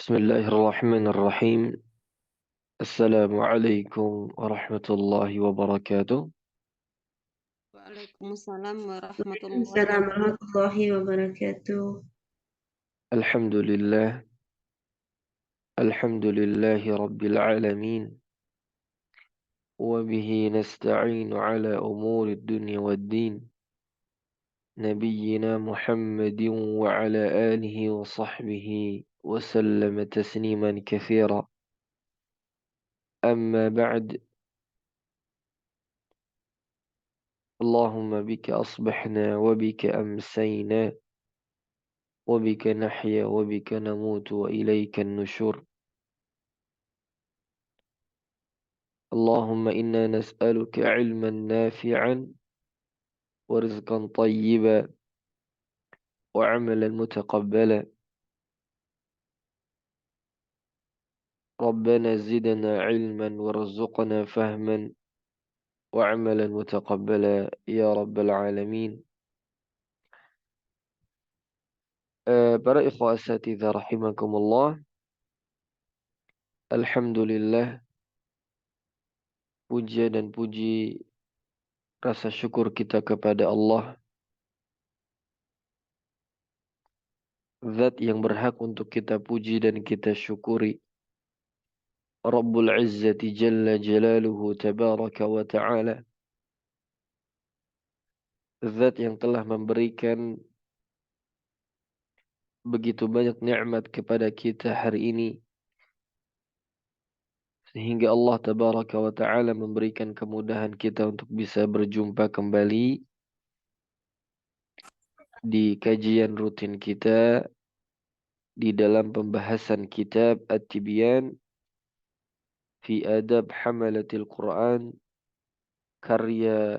بسم الله الرحمن الرحيم. السلام عليكم ورحمة الله وبركاته. Waalaikumsalam warahmatullahi Assalamualaikum wabarakatuh. warahmatullahi wabarakatuh. الحمد لله الحمد لله رب العالمين، وبه نستعين على أمور الدنيا والدين. نبينا محمد وعلى آله وصحبه وسلم تسليما كثيرا. أما بعد، اللهم بك أصبحنا وبك أمسينا وبك نحيا وبك نموت وإليك النشور. اللهم إنا نسألك علما نافعا ورزقا طيبا وعملا متقبلا. ربنا زدنا علما وارزقنا فهما وعملا متقبلا يا رب العالمين. Para ikhwah asatidzah rahimakumullah, alhamdulillah, puja dan puji rasa syukur kita kepada Allah, zat yang berhak untuk kita puji dan kita syukuri, Rabbul Izzati Jalla Jalaluhu Tabaraka wa Ta'ala, zat yang telah memberikan begitu banyak nikmat kepada kita hari ini, sehingga Allah Tabaraka wa Ta'ala memberikan kemudahan kita untuk bisa berjumpa kembali di kajian rutin kita di dalam pembahasan kitab At-Tibyan fi Adab Hamalatil Quran, karya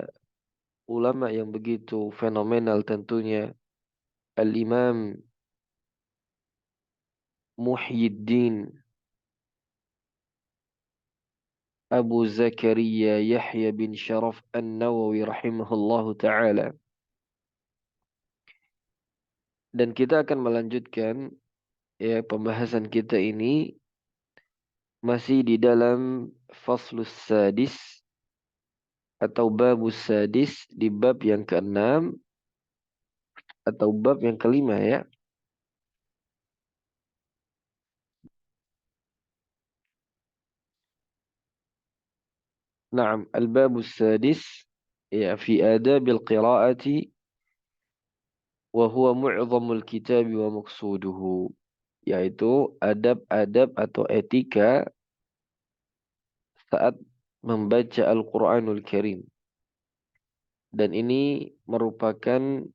ulama yang begitu fenomenal tentunya, Al-Imam Muhyiddin Abu Zakaria Yahya bin Sharaf An-Nawawi rahimahullahu ta'ala. Dan kita akan melanjutkan pembahasan kita ini masih di dalam faslus sadis atau babus sadis, di bab yang keenam atau bab yang kelima ya. Naam, al-babus sadis ya fi adabil qiraati wa huwa mu'zamul kitabi wa maqsuduhu, yaitu adab-adab atau etika saat membaca Al-Quranul Karim. Dan ini merupakan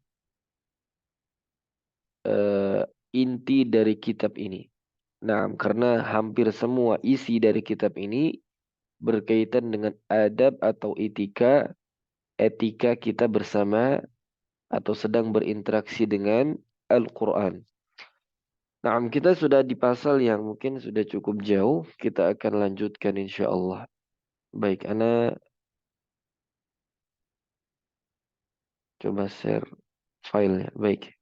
uh, inti dari kitab ini. Nah, karena hampir semua isi dari kitab ini berkaitan dengan adab atau etika kita bersama atau sedang berinteraksi dengan Al-Quran. Nah, kita sudah di pasal yang mungkin sudah cukup jauh. Kita akan lanjutkan insya Allah. Baik, Ana coba share filenya. Baik.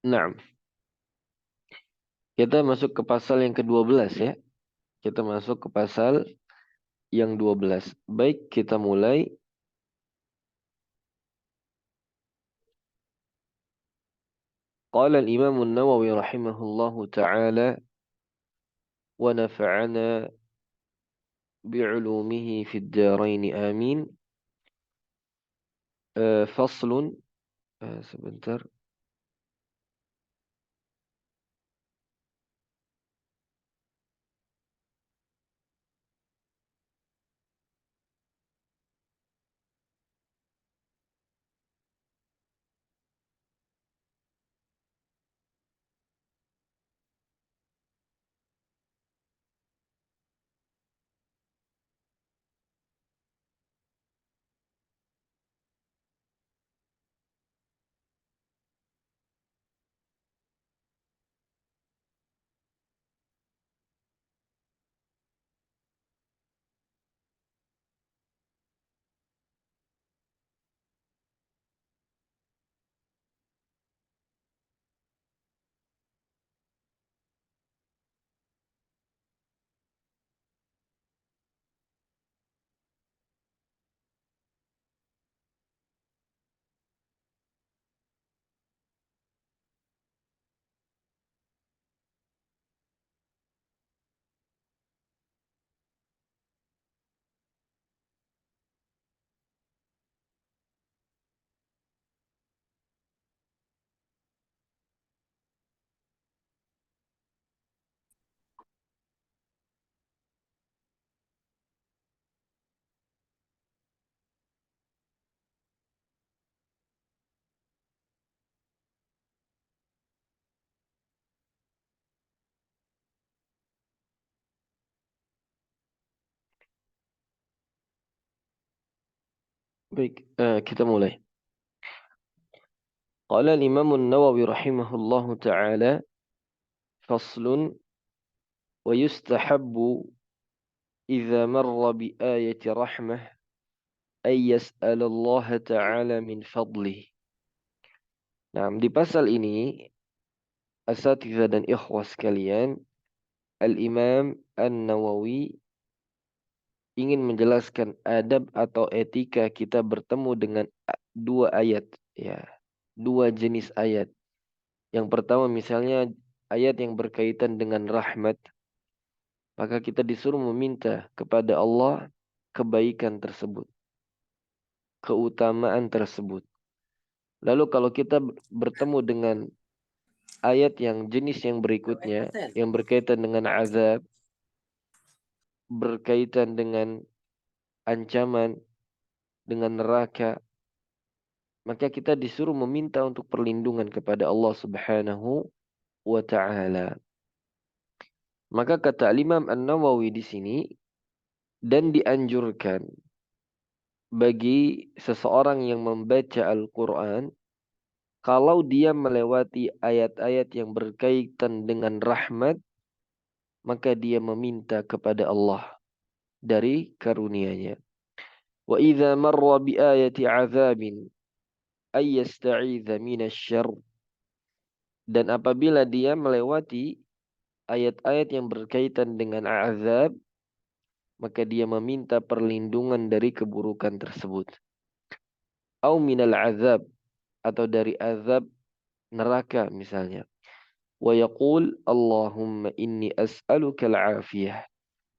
Nah, kita masuk ke pasal yang ke-12 ya. Kita masuk ke pasal yang 12. Baik, kita mulai. Qala al-Imam an-Nawawi rahimahullahu ta'ala wa nafa'ana bi'ulumihi fid darain amin. Faslun, sebentar. Baik, kita mulai. Qala al-Imam an-Nawawi rahimahullahu ta'ala faslun wa yustahabbu idza marra bi ayati rahmah ay yas'al Allah ta'ala min fadlih. Nah, di pasal ini asatidzah dan ikhwas sekalian, Al-Imam An-Nawawi ingin menjelaskan adab atau etika kita bertemu dengan dua ayat, ya, dua jenis ayat. Yang pertama misalnya ayat yang berkaitan dengan rahmat, maka kita disuruh meminta kepada Allah kebaikan tersebut, keutamaan tersebut. Lalu kalau kita bertemu dengan ayat yang jenis yang berikutnya, yang berkaitan dengan azab, berkaitan dengan ancaman, dengan neraka, maka kita disuruh meminta untuk perlindungan kepada Allah Subhanahu wa taala. Maka kata Imam An-Nawawi di sini, dan dianjurkan bagi seseorang yang membaca Al-Quran, kalau dia melewati ayat-ayat yang berkaitan dengan rahmat, maka dia meminta kepada Allah dari karunia-Nya. Wa idza marra bi ayati 'adzabin ay yasta'idza minasyarr. Dan apabila dia melewati ayat-ayat yang berkaitan dengan azab, maka dia meminta perlindungan dari keburukan tersebut. Au minal azab, atau dari azab neraka misalnya. Wa yaqul Allahumma inni as'aluka al-afiyah.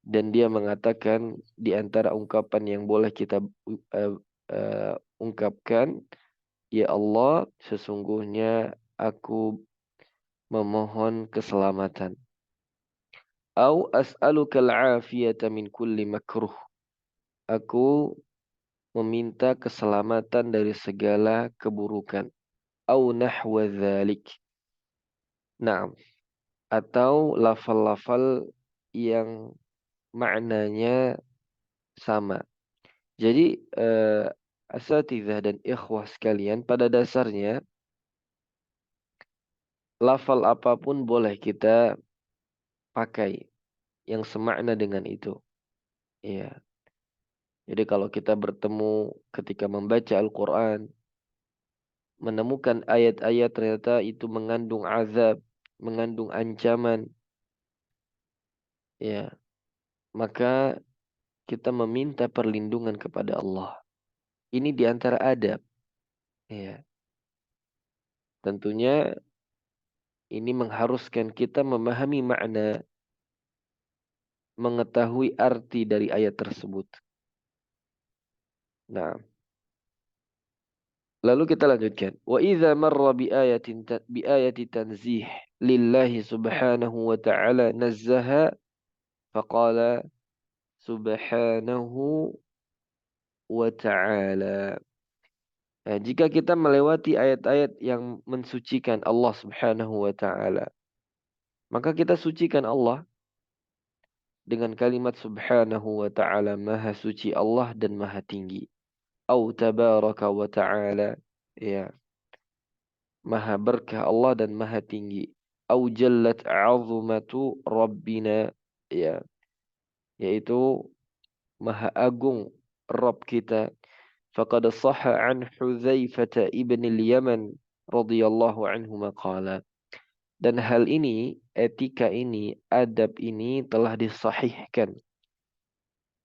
Dan dia mengatakan di antara ungkapan yang boleh kita ungkapkan, ya Allah, sesungguhnya aku memohon keselamatan. Au as'aluka al-afiyata min kulli makruh. Aku meminta keselamatan dari segala keburukan. Au nahwa dzalik. Nah, atau lafal-lafal yang maknanya sama. Jadi asatidzah dan ikhwah sekalian, pada dasarnya lafal apapun boleh kita pakai yang semakna dengan itu. Ya. Jadi kalau kita bertemu ketika membaca Al-Quran, menemukan ayat-ayat ternyata itu mengandung azab, mengandung ancaman, ya, maka kita meminta perlindungan kepada Allah. Ini di antara adab. Ya. Tentunya ini mengharuskan kita memahami makna, mengetahui arti dari ayat tersebut. Nah, lalu kita lanjutkan. Wa idza marra bi ayati tanzih lillahi subhanahu wa ta'ala nazzaha faqala subhanahu wa ta'ala. Nah, jika kita melewati ayat-ayat yang mensucikan Allah Subhanahu wa taala, maka kita sucikan Allah dengan kalimat Subhanahu wa taala, Maha suci Allah dan Maha tinggi. Au tabaraka wa ta'ala, ya, Maha berkah Allah dan Maha tinggi. Au jallat 'azmatu rabbina, ya, yaitu Maha agung Rabb kita. Faqad sahha an Hudzaifah ibn al-Yaman radhiyallahu anhu maqala. Dan hal ini, etika ini, adab ini telah disahihkan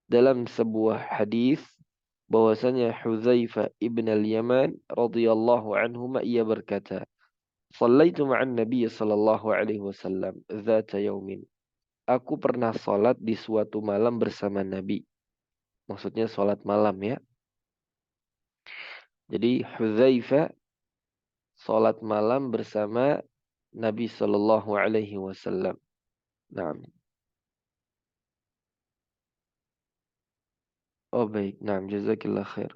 dalam sebuah hadis bahwasanya Hudzaifah ibn al-Yaman radhiyallahu anhu ia berkata, "Shallaitu ma'an Nabi sallallahu alaihi wasallam dzata yaumin." Aku pernah salat di suatu malam bersama Nabi. Maksudnya salat malam, ya. Jadi Hudzaifah salat malam bersama Nabi sallallahu alaihi wasallam. Nah, oh baik, nah, jazakillah khair.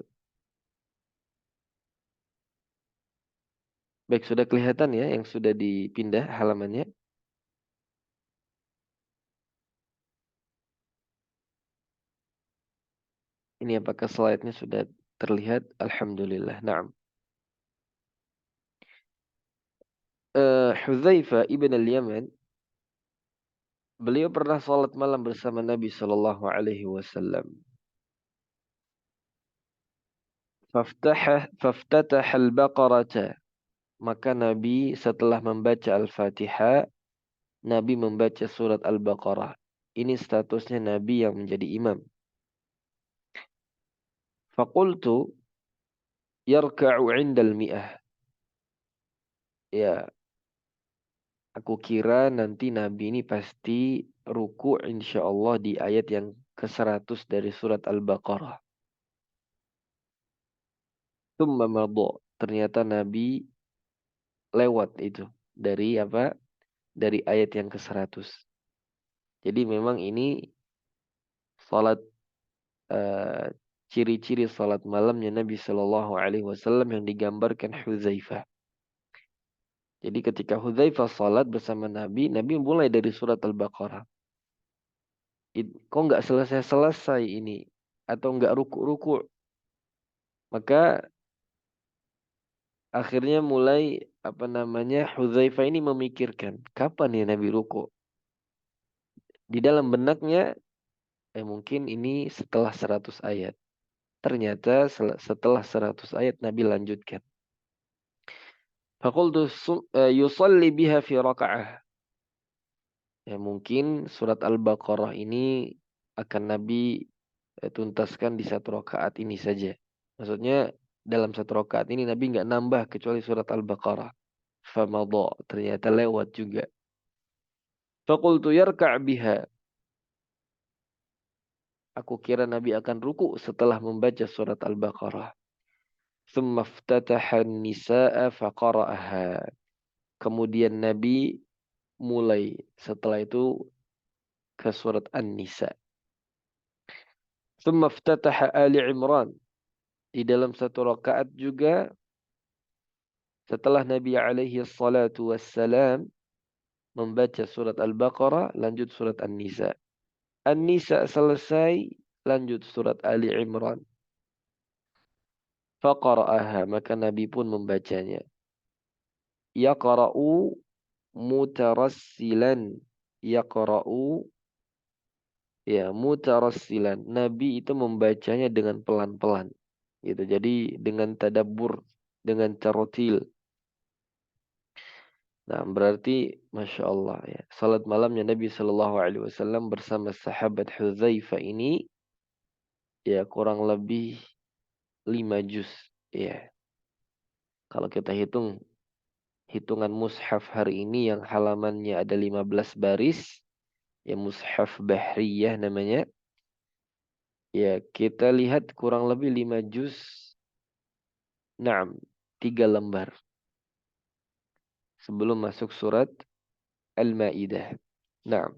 Baik, sudah kelihatan ya yang sudah dipindah halamannya. Ini apakah slide-nya sudah terlihat? Alhamdulillah. Naam. Hudzaifah ibn al-Yaman, beliau pernah salat malam bersama Nabi Shallallahu Alaihi Wasallam. Faftatah al-Baqarah. Maka Nabi setelah membaca Al-Fatihah, Nabi membaca surat Al-Baqarah. Ini statusnya Nabi yang menjadi imam. Faqultu yarka'u 'indal mi'ah. Ya, aku kira nanti Nabi ini pasti ruku insyaallah di ayat yang ke-100 dari surat Al-Baqarah. Tsumma madha. Ternyata Nabi lewat itu dari apa? Dari ayat yang ke-100. Jadi memang ini salat ciri-ciri salat malamnya Nabi Shallallahu Alaihi Wasallam yang digambarkan Hudzaifah. Jadi ketika Hudzaifah salat bersama Nabi, Nabi mulai dari surat Al-Baqarah. Kok nggak selesai-selesai ini? Atau nggak ruku-ruku? Maka akhirnya mulai Hudzaifah ini memikirkan kapan ya Nabi ruku. Di dalam benaknya mungkin ini setelah 100 ayat. Ternyata setelah 100 ayat Nabi lanjutkan. Faqultu yusalli biha fi raka'ah. Ya mungkin surat Al-Baqarah ini akan Nabi tuntaskan di satu rakaat ini saja. Maksudnya dalam satu rakaat ini Nabi nggak nambah kecuali surat Al-Baqarah. Famadha, ternyata lewat juga. Faqultu yarka' biha. Aku kira Nabi akan ruku setelah membaca surat Al-Baqarah. Tsumma iftataha an-nisaa faqara'aha. Kemudian Nabi mulai setelah itu ke surat An-Nisa. Tsumma iftataha Ali Imran. Di dalam satu rakaat juga setelah Nabi alaihi salatu wassalam membaca surat Al-Baqarah, lanjut surat An-Nisa. An-Nisa selesai, lanjut surat Ali Imran. Faqara'aha, maka Nabi pun membacanya. Yaqra'u mutarassilan. Yaqra'u mutarassilan. Nabi itu membacanya dengan pelan-pelan. Gitu. Jadi dengan tadabbur, dengan tarotil. Nah, berarti Masya Allah ya. Salat malamnya Nabi Shallallahu Alaihi Wasallam bersama sahabat Hudzaifah ini ya kurang lebih 5 juz. Ya, kalau kita hitungan mushaf hari ini yang halamannya ada 15 baris, ya mushaf Bahriyah namanya. Ya, kita lihat kurang lebih 5 juz. Naam, 3 lembar. Sebelum masuk surat Al-Maidah. Nah,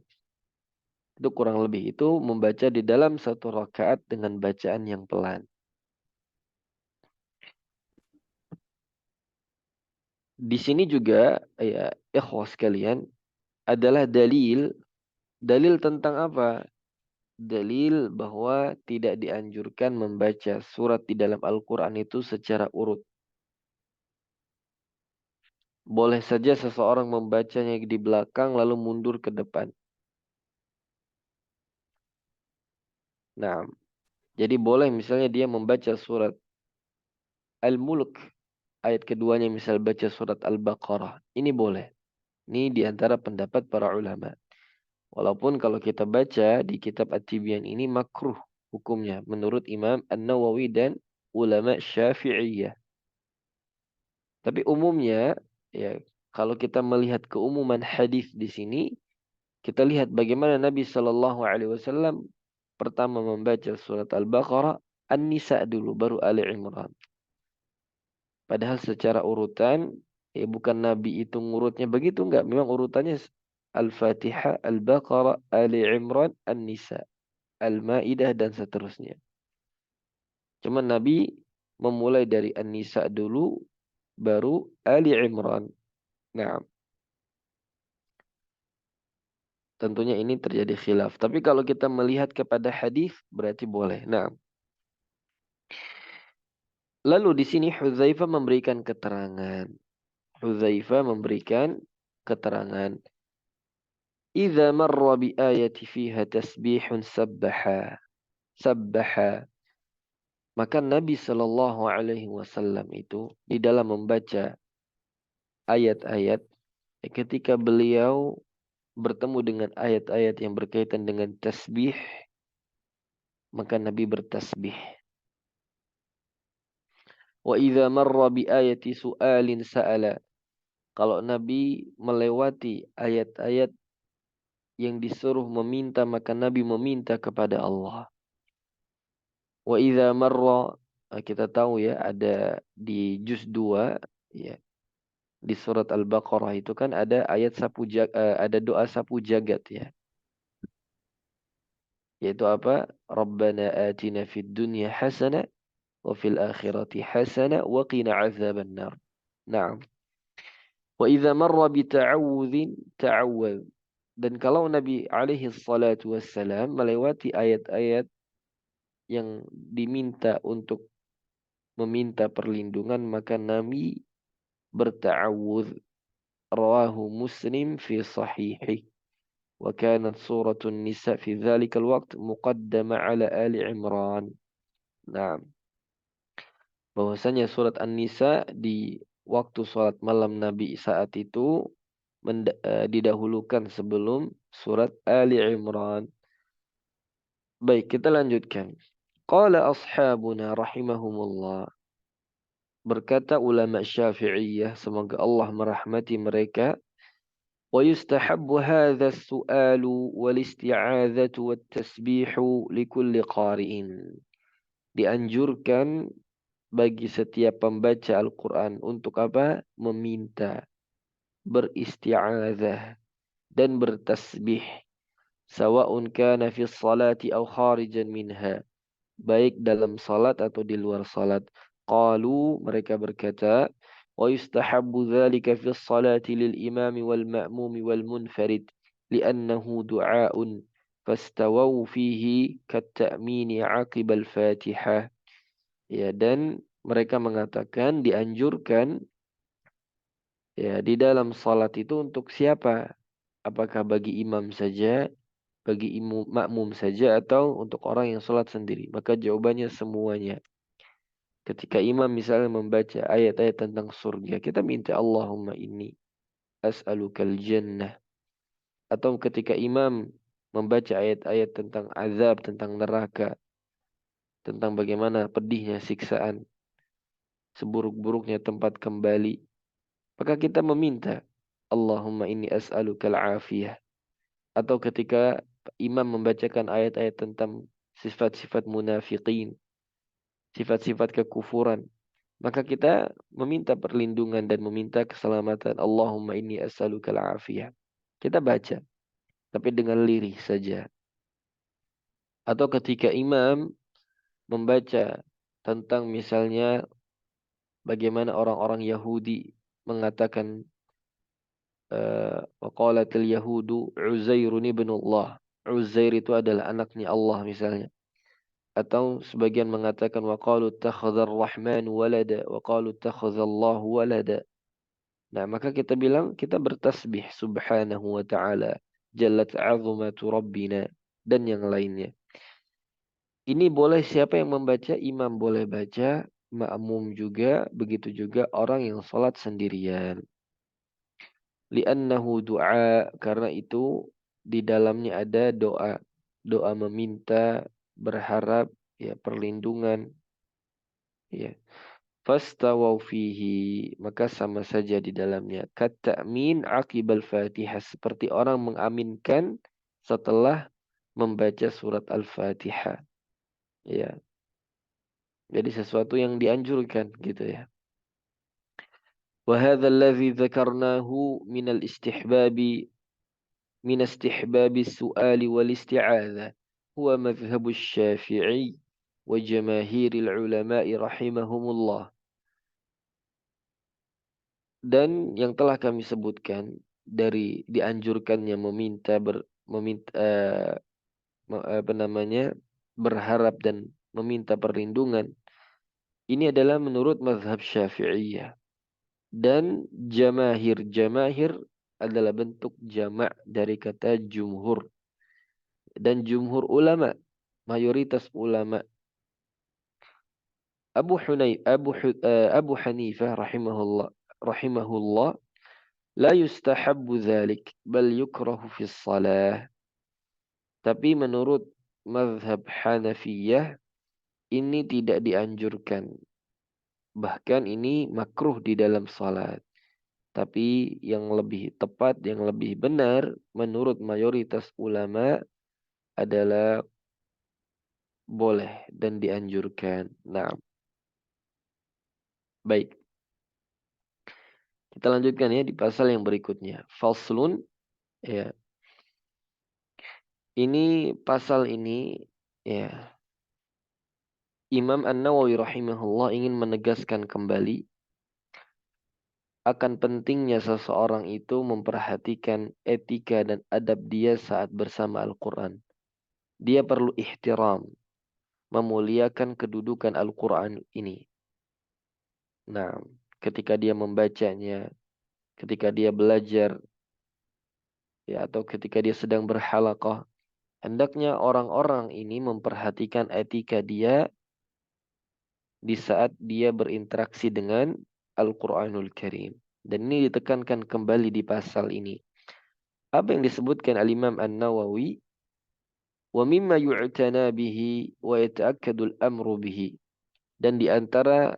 itu kurang lebih itu membaca di dalam satu rakaat dengan bacaan yang pelan. Di sini juga ya ikhwas sekalian adalah dalil tentang apa? Dalil bahwa tidak dianjurkan membaca surat di dalam Al-Quran itu secara urut. Boleh saja seseorang membacanya di belakang lalu mundur ke depan. Nah, jadi boleh misalnya dia membaca surat Al-Mulk. Ayat keduanya misal baca surat Al-Baqarah. Ini boleh. Ini diantara pendapat para ulama. Walaupun kalau kita baca di kitab At-Tibyan ini makruh hukumnya. Menurut Imam An-Nawawi dan ulama Syafi'iyah. Tapi umumnya ya kalau kita melihat keumuman hadis di sini, kita lihat bagaimana Nabi Shallallahu Alaihi Wasallam pertama membaca surat Al-Baqarah, An-Nisa dulu, baru Ali Imran. Padahal secara urutan, ya bukan Nabi itu ngurutnya begitu, enggak. Memang urutannya Al-Fatihah, Al-Baqarah, Ali Imran, An-Nisa, Al-Ma'idah, dan seterusnya. Cuma Nabi memulai dari An-Nisa dulu, baru Ali Imran. Nah, tentunya ini terjadi khilaf. Tapi kalau kita melihat kepada hadis, berarti boleh. Nah, Lalu di sini Hudzaifah memberikan keterangan. Hudzaifah memberikan keterangan. Idza marra bi ayati fiha tasbihun sabbaha. Sabbaha. Maka Nabi Shallallahu Alaihi Wasallam itu di dalam membaca ayat-ayat, ketika beliau bertemu dengan ayat-ayat yang berkaitan dengan tasbih, maka Nabi bertasbih. Wa idza marra bi ayati su'alin sa'ala. Kalau Nabi melewati ayat-ayat yang disuruh meminta, maka Nabi meminta kepada Allah. Wa idza marra, kita tahu ya, ada di juz 2 ya, di surat Al-Baqarah itu kan ada ayat ada doa sapu jagat ya. Yaitu apa? Rabbana atina fid dunya hasanah wa fil akhirati hasanah wa qina azabannar. Naam. Wa idza marra bi ta'awudzin ta'awwadz. Dan kalau Nabi alaihi salatu wassalam melewati ayat-ayat yang diminta untuk meminta perlindungan, maka Nabi berta'awudz. Rawahu Muslim fi sahihih. Wa kanat suratun nisa fi dzalikal waqt muqaddama ala Ali Imran. Nah, bahwasanya surat An-Nisa di waktu sholat malam Nabi saat itu didahulukan sebelum surat Ali Imran. Baik, kita lanjutkan. Qala ashabuna rahimahumullah. Berkata ulama Syafi'iyah, semoga Allah merahmati mereka. Wa yustahabbu hadha as-su'alu wal isti'adzatu wat tasbihu likulli qari'in. Dianjurkan bagi setiap pembaca Al-Quran untuk apa? Meminta, beristi'adzah, dan bertasbih. Sawa'un kana fi salati aw kharijan minha. Baik dalam salat atau di luar salat. Qalu, mereka berkata, wa yustahabbu dhalika fi salati lil imami wal ma'mumi wal munfarid. Liannahu du'aun. Fastawaw fihi kat ta'mini aqibal fatihah. Ya, dan mereka mengatakan dianjurkan ya di dalam salat itu untuk siapa? Apakah bagi imam saja, bagi makmum saja, atau untuk orang yang salat sendiri? Maka jawabannya semuanya. Ketika imam misalnya membaca ayat-ayat tentang surga, kita minta Allahumma inni as'alukal jannah. Atau ketika imam membaca ayat-ayat tentang azab, tentang neraka, tentang bagaimana pedihnya siksaan, seburuk-buruknya tempat kembali, maka kita meminta Allahumma inni as'alukal afiyah. Atau ketika imam membacakan ayat-ayat tentang sifat-sifat munafiqin, sifat-sifat kekufuran, maka kita meminta perlindungan dan meminta keselamatan. Allahumma inni as'alukal afiyah. Kita baca, tapi dengan lirih saja. Atau ketika imam membaca tentang misalnya bagaimana orang-orang Yahudi mengatakan waqalatil yahudu Uzairun ibnullah. Uzair itu adalah anaknya Allah misalnya. Atau sebagian mengatakan waqalu takhadhar rahman walada waqalu takhadhallahu walada. Nah, maka kita bilang kita bertasbih subhanahu wa ta'ala, jallat azumatu rabbina, dan yang lainnya. Ini boleh siapa yang membaca, imam boleh baca, makmum juga, begitu juga orang yang sholat sendirian. Li'annahu du'a, karena itu di dalamnya ada doa. Doa meminta, berharap, ya perlindungan. Ya. Fastawaw fihi, maka sama saja di dalamnya. Kat-ta'min aqibal fatihah, seperti orang mengaminkan setelah membaca surat Al-Fatihah. Ya. Jadi sesuatu yang dianjurkan gitu ya. وهذا الذي ذكرناه من الاستحباب من استحباب السؤال والاستعاذة هو مذهب الشافعي وجماهير العلماء رحمهم الله. Dan yang telah kami sebutkan dari dianjurkannya berharap dan meminta perlindungan Ini adalah menurut mazhab Syafi'iyah. Dan jamahir adalah bentuk jamak dari kata jumhur. Dan jumhur ulama, mayoritas ulama. Abu Hanifah rahimahullah la yustahabbu dzalik bal yukrahu fi shalah. Tapi menurut mazhab Hanafiyah ini tidak dianjurkan. Bahkan ini makruh di dalam salat. Tapi yang lebih tepat, yang lebih benar menurut mayoritas ulama adalah boleh dan dianjurkan. Nah, baik. Kita lanjutkan ya di pasal yang berikutnya. Faslun, ya. Ini pasal ini, ya. Imam An-Nawawi rahimahullah ingin menegaskan kembali akan pentingnya seseorang itu memperhatikan etika dan adab dia saat bersama Al-Quran. Dia perlu ihtiram, memuliakan kedudukan Al-Quran ini. Nah, ketika dia membacanya, ketika dia belajar, ya, atau ketika dia sedang berhalaqah, hendaknya orang-orang ini memperhatikan etika dia di saat dia berinteraksi dengan Al-Quranul Karim. Dan ini ditekankan kembali di pasal ini. Apa yang disebutkan Al-Imam An-Nawawi, wa mimma yu'tana bihi wa yata'akkadul amru bihi. Dan di antara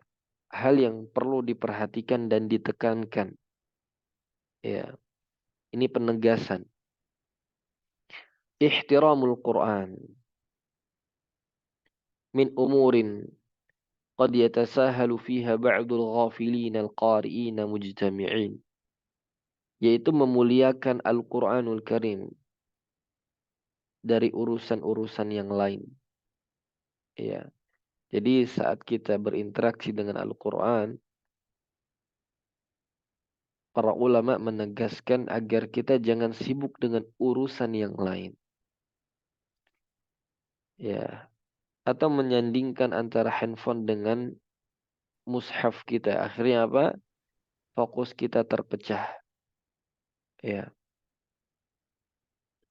hal yang perlu diperhatikan dan ditekankan. Ya, ini penegasan. Ihtiramul Quran min umurin qad yatasahalu fiha ba'dul ghafilin al-qari'in mujtami'in. Yaitu memuliakan Al-Quranul Karim dari urusan-urusan yang lain. Ya. Jadi saat kita berinteraksi dengan Al-Quran, para ulama menegaskan agar kita jangan sibuk dengan urusan yang lain. Ya. Atau menyandingkan antara handphone dengan mushaf kita. Akhirnya apa? Fokus kita terpecah. Ya.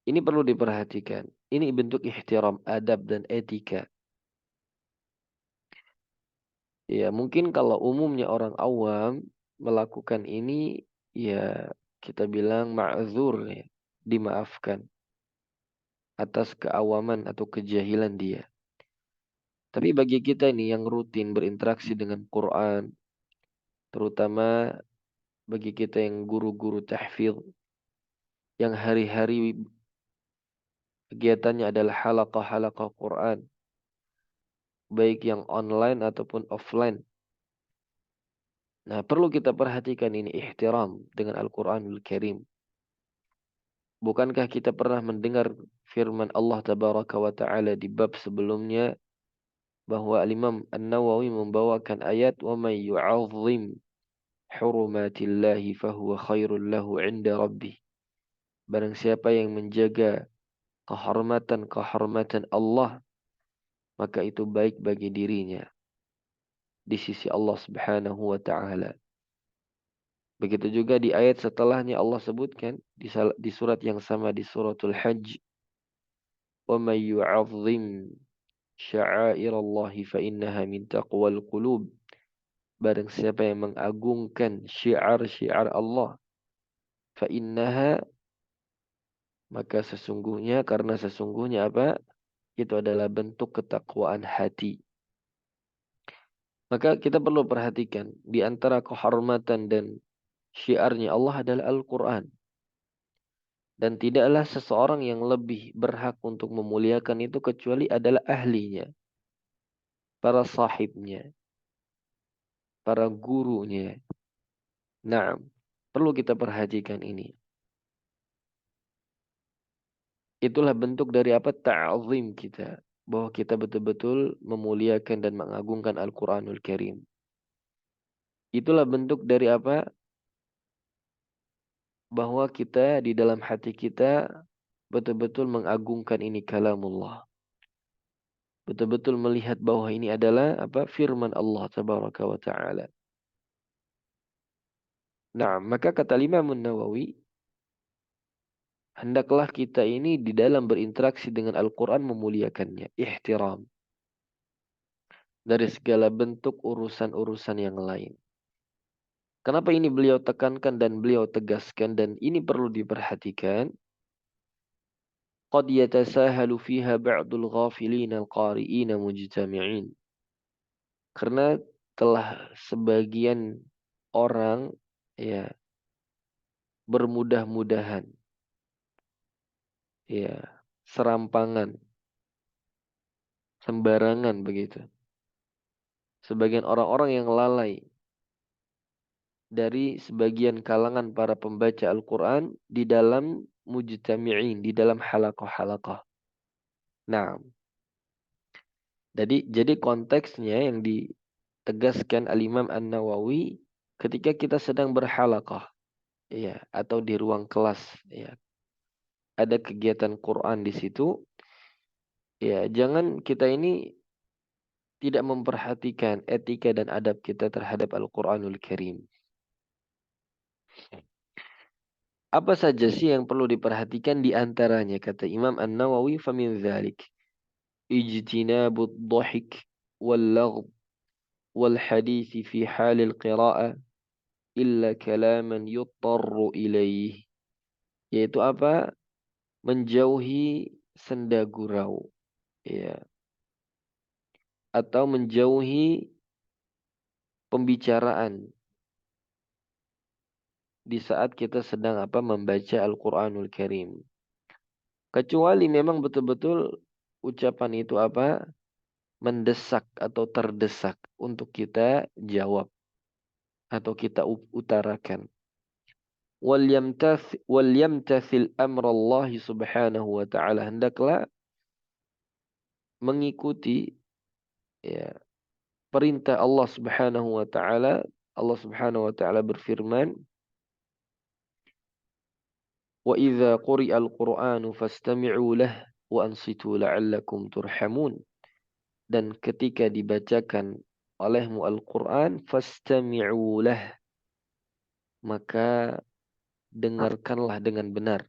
Ini perlu diperhatikan. Ini bentuk ihtiram, adab dan etika. Ya, mungkin kalau umumnya orang awam melakukan ini, ya kita bilang ma'zur ya, dimaafkan atas keawaman atau kejahilan dia. Tapi bagi kita ini yang rutin berinteraksi dengan Quran, terutama bagi kita yang guru-guru tahfidz, yang hari-hari kegiatannya adalah halaqah-halaqah Quran, baik yang online ataupun offline. Nah, perlu kita perhatikan ini ihtiram dengan Al-Quranul Karim. Bukankah kita pernah mendengar firman Allah Tabaraka wa Ta'ala di bab sebelumnya bahwa Imam An-Nawawi membawakan ayat wa may yu'azzim hurumatillahi fahuwa khairul lahu 'inda rabbih. Barang siapa yang menjaga kehormatan Allah, maka itu baik bagi dirinya di sisi Allah Subhanahu wa Ta'ala. Begitu juga di ayat setelahnya Allah sebutkan di surat yang sama di suratul Hajj, wa may yu'azzim sya'airallahi fa innaha min taqwal qulub. Barang siapa yang mengagungkan syiar-syiar Allah, fa innaha, maka sesungguhnya, karena sesungguhnya apa? Itu adalah bentuk ketakwaan hati. Maka kita perlu perhatikan di antara kehormatan dan syiarnya Allah adalah Al-Quran. Dan tidaklah seseorang yang lebih berhak untuk memuliakan itu kecuali adalah ahlinya, para sahibnya, para gurunya. Nah, perlu kita perhatikan ini. Itulah bentuk dari apa? Ta'zim kita. Bahwa kita betul-betul memuliakan dan mengagungkan Al-Quranul Karim. Itulah bentuk dari apa? Bahwa kita di dalam hati kita betul-betul mengagungkan ini kalamullah. betul-betul melihat bahwa ini adalah firman Allah tabaraka wa taala. Nah, maka kata Imam Nawawi, hendaklah kita ini di dalam berinteraksi dengan Al-Quran memuliakannya, ihtiram, dari segala bentuk urusan-urusan yang lain. Kenapa ini beliau tekankan dan beliau tegaskan dan ini perlu diperhatikan? Qad yatasahalu fiha ba'dul ghafilin al-qari'in mujtami'in. Karena telah sebagian orang ya bermudah-mudahan ya serampangan sembarangan begitu. Sebagian orang-orang yang lalai dari sebagian kalangan para pembaca Al-Quran di dalam mujtami'in, di dalam halaqah-halaqah. Nah, jadi konteksnya yang ditegaskan Al-Imam An-Nawawi ketika kita sedang berhalaqah, ya, atau di ruang kelas, ya, ada kegiatan Quran di situ, ya, jangan kita ini tidak memperhatikan etika dan adab kita terhadap Al-Quranul Karim. Apa saja sih yang perlu diperhatikan di antaranya kata Imam An-Nawawi famin dzalik ijtinabud dhahik wal lagh wal hadith fi halil qira'ah illa kalaman yuttarru ilaih, yaitu apa? Menjauhi senda gurau, ya, atau menjauhi pembicaraan di saat kita sedang membaca Al-Qur'anul Karim. Kecuali memang betul-betul ucapan itu mendesak atau terdesak untuk kita jawab atau kita utarakan. Wal yamtathil amra Allah subhanahu wa ta'ala. Hendaklah mengikuti, ya, perintah Allah subhanahu wa ta'ala. Allah subhanahu wa ta'ala berfirman, wa idza quri'al qur'anu fastami'u lah wa ansitu la'allakum turhamun. Dan ketika dibacakan olehmu Al-Quran, fastami'u lah, maka dengarkanlah dengan benar.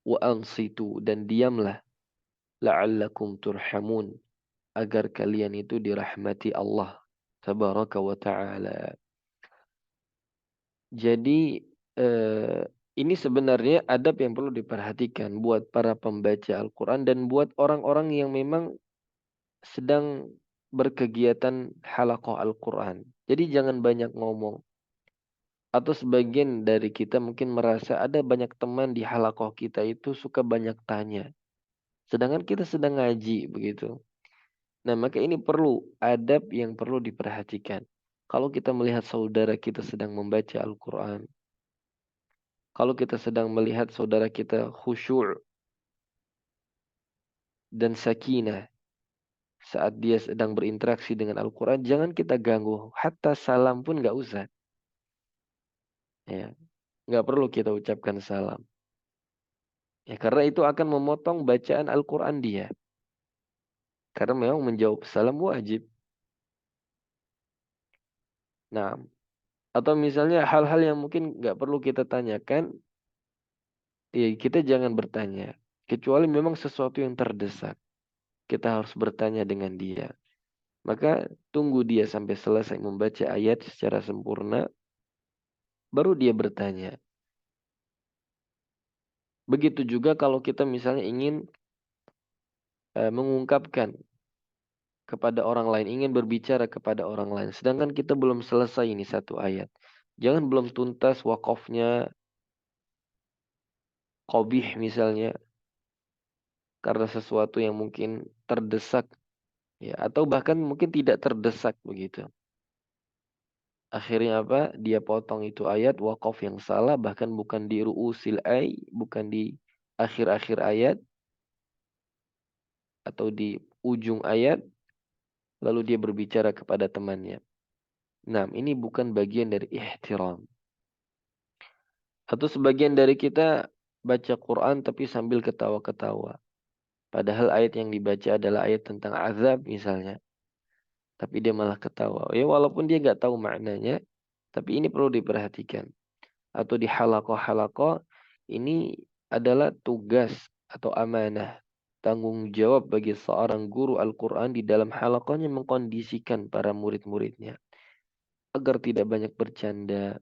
Wa ansitu, dan diamlah. La'allakum turhamun, agar kalian itu dirahmati Allah tabaraka wa ta'ala. Jadi ini sebenarnya adab yang perlu diperhatikan buat para pembaca Al-Quran dan buat orang-orang yang memang sedang berkegiatan halaqah Al-Quran. Jadi jangan banyak ngomong. Atau sebagian dari kita mungkin merasa ada banyak teman di halaqah kita itu suka banyak tanya. Sedangkan kita sedang ngaji begitu. Nah, maka ini perlu adab yang perlu diperhatikan. Kalau kita melihat saudara kita sedang membaca Al-Quran. Kalau kita sedang melihat saudara kita khusyuk dan sakinah saat dia sedang berinteraksi dengan Al-Quran, jangan kita ganggu. Hatta salam pun nggak usah. Ya, nggak perlu kita ucapkan salam. Ya, karena itu akan memotong bacaan Al-Quran dia. Karena memang menjawab salam wajib. Nah, atau misalnya hal-hal yang mungkin nggak perlu kita tanyakan, ya kita jangan bertanya. Kecuali memang sesuatu yang terdesak. Kita harus bertanya dengan dia. Maka tunggu dia sampai selesai membaca ayat secara sempurna, baru dia bertanya. Begitu juga kalau kita misalnya ingin mengungkapkan kepada orang lain, ingin berbicara kepada orang lain. Sedangkan kita belum selesai ini satu ayat. Jangan belum tuntas wakofnya qabih misalnya. Karena sesuatu yang mungkin terdesak. Ya, atau bahkan mungkin tidak terdesak begitu. Akhirnya apa? Dia potong itu ayat wakaf yang salah. Bahkan bukan di ru'usil ay. Bukan di akhir-akhir ayat. Atau di ujung ayat. Lalu dia berbicara kepada temannya. Nah, ini bukan bagian dari ihtiram. Atau sebagian dari kita baca Quran tapi sambil ketawa-ketawa. Padahal ayat yang dibaca adalah ayat tentang azab misalnya. Tapi dia malah ketawa. Ya walaupun dia nggak tahu maknanya, tapi ini perlu diperhatikan. Atau di halakoh-halakoh, ini adalah tugas atau amanah. Tanggung jawab bagi seorang guru Al-Quran di dalam halakohnya mengkondisikan para murid-muridnya. Agar tidak banyak bercanda,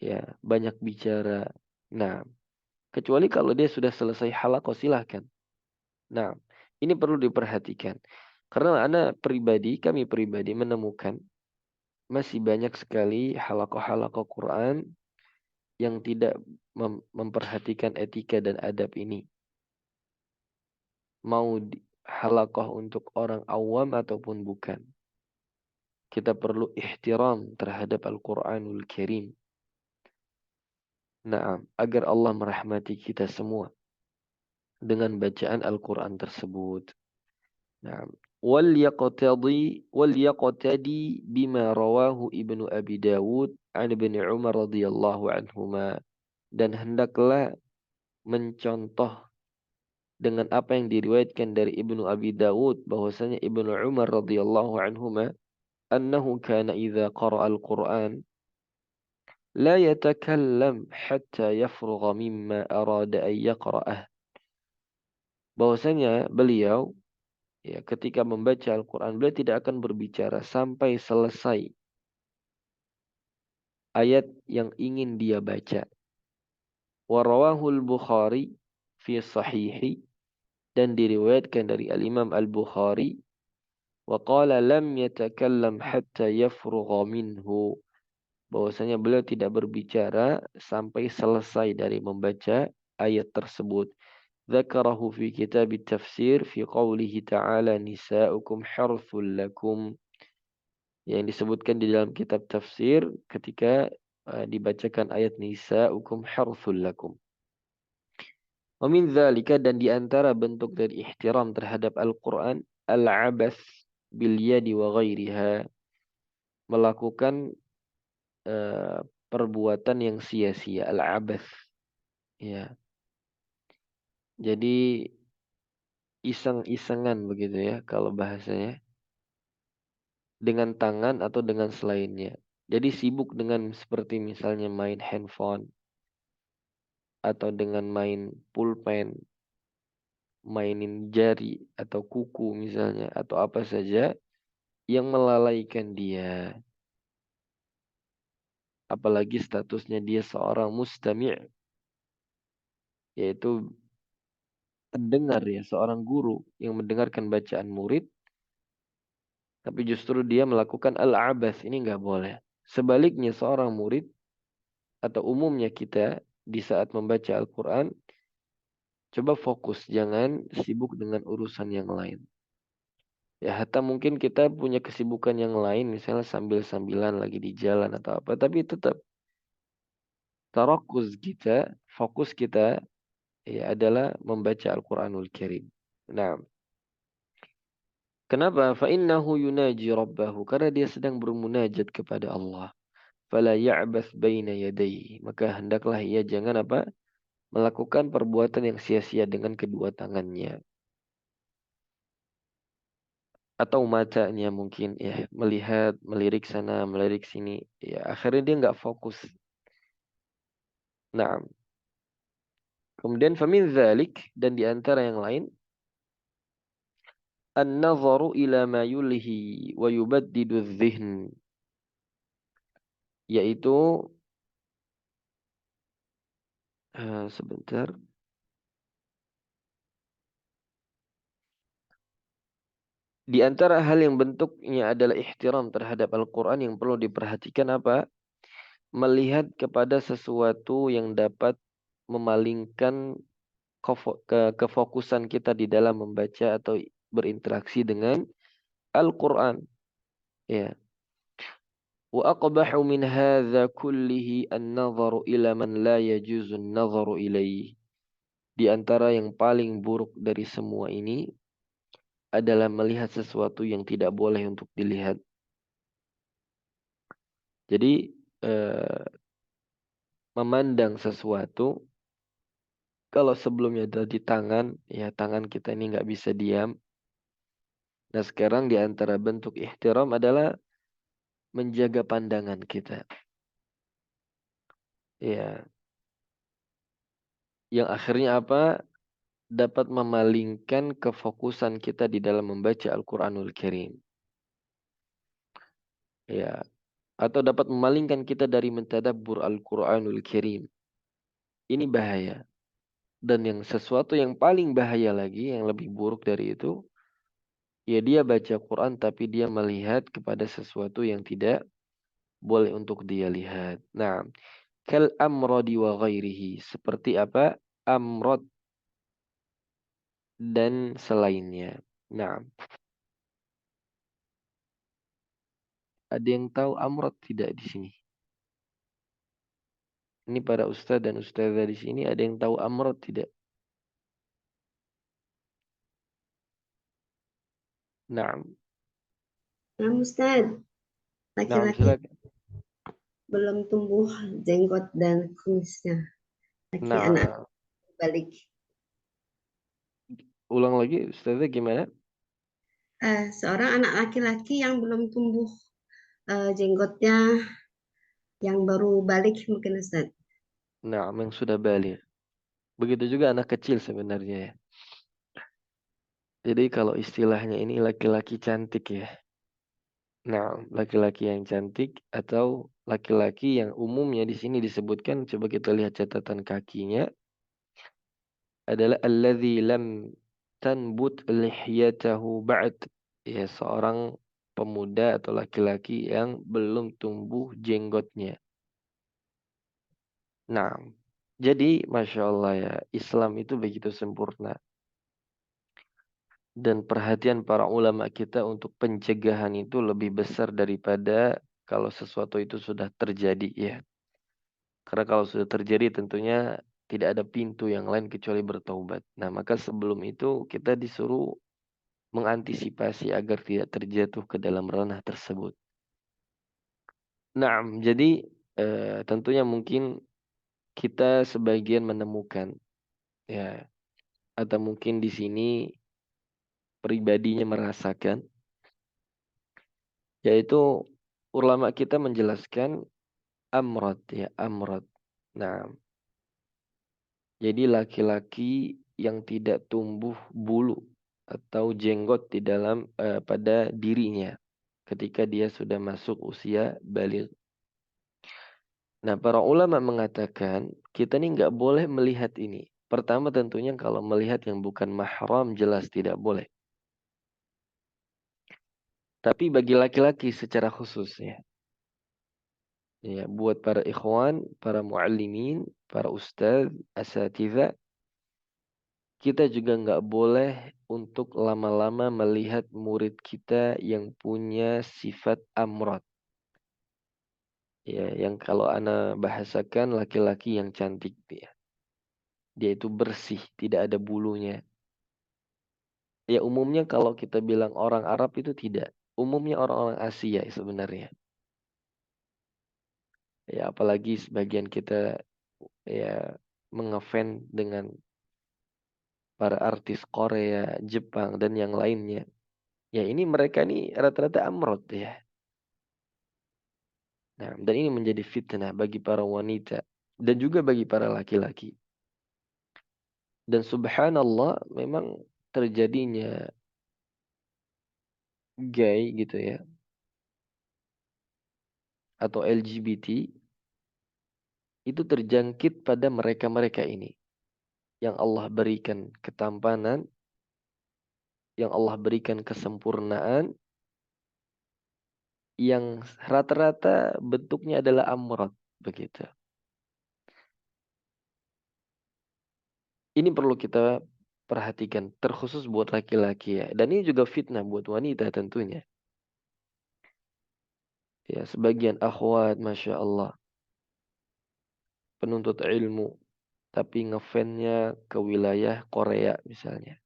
ya banyak bicara. Nah, kecuali kalau dia sudah selesai halakoh silahkan. Nah, ini perlu diperhatikan. Karena kami pribadi menemukan masih banyak sekali halakoh-halakoh Quran yang tidak memperhatikan etika dan adab ini. Mau halakoh untuk orang awam ataupun bukan. Kita perlu ihtiram terhadap Al-Quranul Karim. Nah, agar Allah merahmati kita semua dengan bacaan Al-Quran tersebut. Nah, وليقتدي بما رواه ابن أبي داود عن ابن عمر رضي الله عنهما, dan hendaklah mencontoh dengan apa yang diriwayatkan dari Ibnu Abi Dawud bahwasanya Ibnu Umar radhiyallahu anhuma annahu kana idza qara'a al-Qur'an la yatakallam hatta yafrugha mimma arada an yaqra'ah. Bahwasanya beliau, ya, ketika membaca Al-Quran, beliau tidak akan berbicara sampai selesai ayat yang ingin dia baca. Warawahul Bukhari fi sahihi, dan diriwayatkan dari Al-Imam Al-Bukhari, wa qala lam yatakallam hatta yafrugha minhu, bahwasanya beliau tidak berbicara sampai selesai dari membaca ayat tersebut. Dzakarahu fi kitab tafsir fi qawlihi ta'ala nisa'ukum harthul lakum, yang disebutkan di dalam kitab tafsir ketika dibacakan ayat nisa'ukum harthul lakum. Wa min dzalika, dan di antara bentuk dari ihtiram terhadap Al-Qur'an, al-'abath bil yadi wa ghairiha, melakukan perbuatan yang sia-sia, al-'abath, ya. Jadi iseng-isengan begitu ya kalau bahasanya, dengan tangan atau dengan selainnya. Jadi sibuk dengan seperti misalnya main handphone atau dengan main pulpen, mainin jari atau kuku misalnya, atau apa saja yang melalaikan dia. Apalagi statusnya dia seorang mustami', yaitu pendengar, ya, seorang guru yang mendengarkan bacaan murid, tapi justru dia melakukan al-'abath, ini nggak boleh. Sebaliknya seorang murid atau umumnya kita di saat membaca Al-Quran, coba fokus, jangan sibuk dengan urusan yang lain. Ya, hatta mungkin kita punya kesibukan yang lain, misalnya sambil-sambilan lagi di jalan atau apa, tapi tetap tarakuz kita, fokus kita, ya, adalah membaca Al-Quranul Karim. Nah, kenapa? Fa'innahu yunaji rabbahu, karena dia sedang bermunajat kepada Allah. Fala ya'bath baina yadayhi, maka hendaklah ia jangan apa? Melakukan perbuatan yang sia-sia dengan kedua tangannya. Atau matanya mungkin, ya, melihat, melirik sana, melirik sini. Ya, akhirnya dia nggak fokus. Nah, kemudian famin dzalik, dan di antara yang lain, an-nazaru ila ma yulhi wa yubaddidu dzihn, yaitu sebentar. Di antara hal yang bentuknya adalah ihtiram terhadap Al-Quran yang perlu diperhatikan apa? Melihat kepada sesuatu yang dapat memalingkan kefokusan kita di dalam membaca atau berinteraksi dengan Al-Quran. Ya. Wa aqbahu min hadza kullihi an-nazaru ila man la yajuzu an-nazaru ilaihi. Di antara yang paling buruk dari semua ini adalah melihat sesuatu yang tidak boleh untuk dilihat. Jadi, memandang sesuatu Kalau sebelumnya ada di tangan, ya tangan kita ini nggak bisa diam. Nah sekarang di antara bentuk ihtiram adalah menjaga pandangan kita. Ya, yang akhirnya apa? Dapat memalingkan kefokusan kita di dalam membaca Al-Quranul Karim. Ya, atau dapat memalingkan kita dari mentadabbur Al-Quranul Karim. Ini bahaya. Dan yang sesuatu yang paling bahaya lagi, yang lebih buruk dari itu, ya dia baca Quran tapi dia melihat kepada sesuatu yang tidak boleh untuk dia lihat. Nah, kal amrodi wa ghairihi. Seperti apa? Amrod dan selainnya. Nah, ada yang tahu amrod tidak di sini? Ini para ustadz dan ustadzah di sini ada yang tahu amrod tidak? Nah, Nah, Ustaz, nah laki-laki silakan. belum tumbuh jenggot dan kumisnya. Laki anak Nah, balik. ulang lagi ustadzah gimana? Seorang anak laki-laki yang belum tumbuh jenggotnya, yang baru balik mungkin Ustaz. Nah, yang sudah balik. Begitu juga anak kecil sebenarnya ya. Jadi kalau istilahnya ini laki-laki cantik ya. Nah, laki-laki yang cantik atau laki-laki yang umumnya di sini disebutkan, coba kita lihat catatan kakinya, adalah alladzi lam tanbut lihyatahu ba'd. Ya, seorang pemuda atau laki-laki yang belum tumbuh jenggotnya. Nah, jadi Masya Allah ya, Islam itu begitu sempurna. Dan perhatian para ulama kita untuk pencegahan itu lebih besar daripada kalau sesuatu itu sudah terjadi ya. Karena kalau sudah terjadi tentunya tidak ada pintu yang lain kecuali bertaubat. Nah, maka sebelum itu kita disuruh mengantisipasi agar tidak terjatuh ke dalam ranah tersebut. Nah, jadi tentunya mungkin kita sebagian menemukan ya, atau mungkin di sini pribadinya merasakan, yaitu ulama kita menjelaskan amrod ya, amrod. Nah, jadi laki-laki yang tidak tumbuh bulu atau jenggot di dalam pada dirinya ketika dia sudah masuk usia balik. Nah, para ulama mengatakan kita ini nggak boleh melihat ini. Pertama tentunya kalau melihat yang bukan mahram jelas tidak boleh. Tapi bagi laki-laki secara khusus ya. Ya, buat para ikhwan, para muallimin, para ustadz, asatidzah, kita juga nggak boleh untuk lama-lama melihat murid kita yang punya sifat amrod. Ya, yang kalau ana bahasakan laki-laki yang cantik dia. Dia itu bersih, tidak ada bulunya. Ya umumnya kalau kita bilang orang Arab itu tidak. Umumnya orang-orang Asia sebenarnya. Ya apalagi sebagian kita ya mengefans dengan para artis Korea, Jepang dan yang lainnya. Ya ini mereka nih rata-rata amrod ya. Nah, dan ini menjadi fitnah bagi para wanita dan juga bagi para laki-laki. Dan subhanallah memang terjadinya gay gitu ya atau LGBT itu terjangkit pada mereka-mereka ini yang Allah berikan ketampanan, yang Allah berikan kesempurnaan, yang rata-rata bentuknya adalah amrod begitu. Ini perlu kita perhatikan terkhusus buat laki-laki ya. Dan ini juga fitnah buat wanita tentunya. Ya, sebagian akhwat, Masya Allah, penuntut ilmu, tapi ngefansnya ke wilayah Korea misalnya.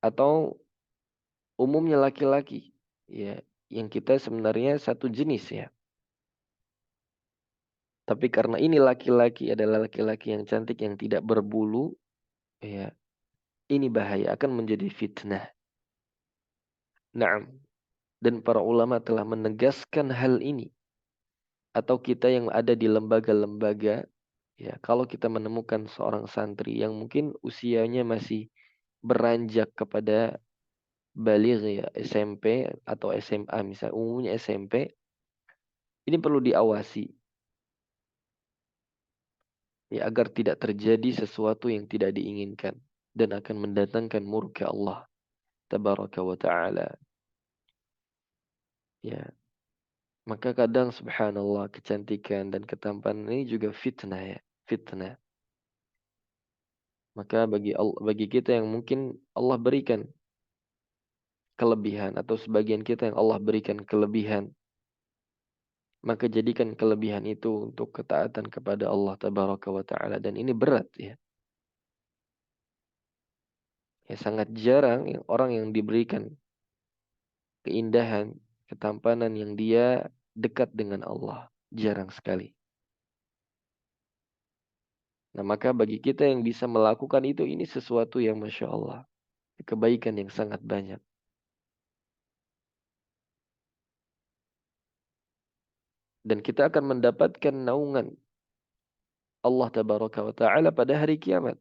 Atau umumnya laki-laki, ya, yang kita sebenarnya satu jenis ya. Tapi karena ini laki-laki adalah laki-laki yang cantik yang tidak berbulu, ya, ini bahaya akan menjadi fitnah. Naam. Dan para ulama telah menegaskan hal ini. Atau kita yang ada di lembaga-lembaga, ya, kalau kita menemukan seorang santri yang mungkin usianya masih beranjak kepada baligh, ya, SMP atau SMA, misal umumnya SMP, ini perlu diawasi, ya, agar tidak terjadi sesuatu yang tidak diinginkan dan akan mendatangkan murka Allah tabaraka wa taala. Ya, maka kadang subhanallah kecantikan dan ketampanan ini juga fitnah, ya, fitnah. Maka bagi kita yang mungkin Allah berikan kelebihan atau sebagian kita yang Allah berikan kelebihan, maka jadikan kelebihan itu untuk ketaatan kepada Allah tabaraka wa taala, dan ini berat, ya. Ya, sangat jarang orang yang diberikan keindahan, ketampanan yang dia dekat dengan Allah. Jarang sekali. Nah, maka bagi kita yang bisa melakukan itu, ini sesuatu yang Masya Allah. Kebaikan yang sangat banyak. Dan kita akan mendapatkan naungan Allah tabaraka wa ta'ala pada hari kiamat.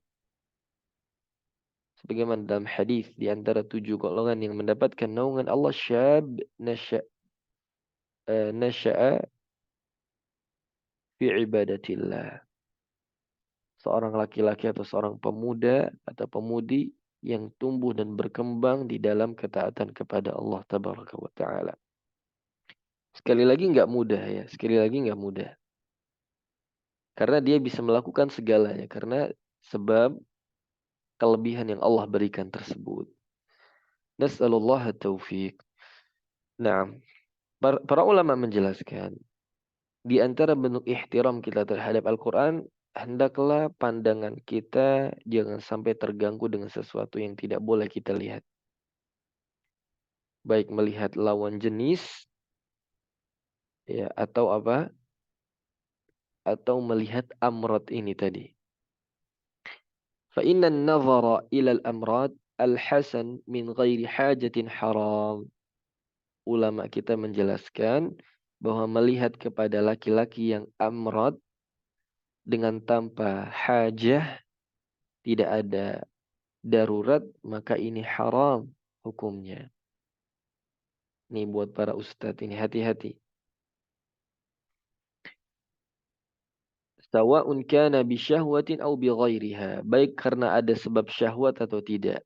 Sebagaimana dalam hadis, di antara 7 golongan yang mendapatkan naungan Allah, syab nasya'a fi ibadatillah. Seorang laki-laki atau seorang pemuda atau pemudi yang tumbuh dan berkembang di dalam ketaatan kepada Allah tabaraka wa ta'ala. Sekali lagi nggak mudah, ya. Sekali lagi nggak mudah. Karena dia bisa melakukan segalanya. Karena sebab kelebihan yang Allah berikan tersebut. Nas'alullah taufiq. Nah, para ulama menjelaskan, di antara bentuk ihtiram kita terhadap Al-Quran, hendaklah pandangan kita jangan sampai terganggu dengan sesuatu yang tidak boleh kita lihat. Baik melihat lawan jenis, ya, atau apa? Atau melihat amrad ini tadi. فإن النظر إلى الأمراض الحسن من غير حاجة haram. Ulama kita menjelaskan bahwa melihat kepada laki-laki yang amrad dengan tanpa hajah, tidak ada darurat, maka ini haram hukumnya. Ini buat para ustadz ini, hati-hati. Sawa'un kana bisyahwatin aw bighairiha. Baik karena ada sebab syahwat atau tidak.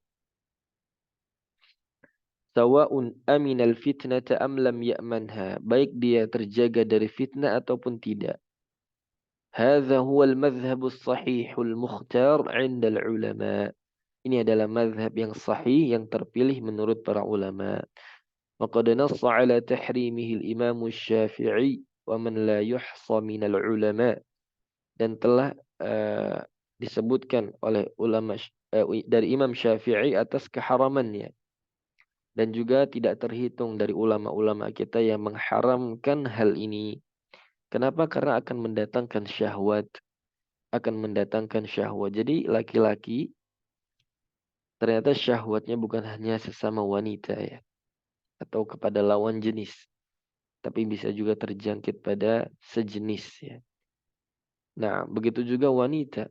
Sawa'un aminal fitnata am lam ya'manha. Baik dia terjaga dari fitnah ataupun tidak. Hadza huwal madhhabus sahihul mukhtar 'inda al-ulama. Ini adalah madhab yang sahih yang terpilih menurut para ulama. وقد نص على تحريمه الإمام الشافعي ومن لا يحصى من العلماء. Dan telah disebutkan oleh ulama dari Imam Syafi'i atas keharamannya. Dan juga tidak terhitung dari ulama-ulama kita yang mengharamkan hal ini. Kenapa? Karena akan mendatangkan syahwat. Akan mendatangkan syahwat. Jadi laki-laki ternyata syahwatnya bukan hanya sesama wanita, ya, atau kepada lawan jenis. Tapi bisa juga terjangkit pada sejenis, ya. Nah, begitu juga wanita.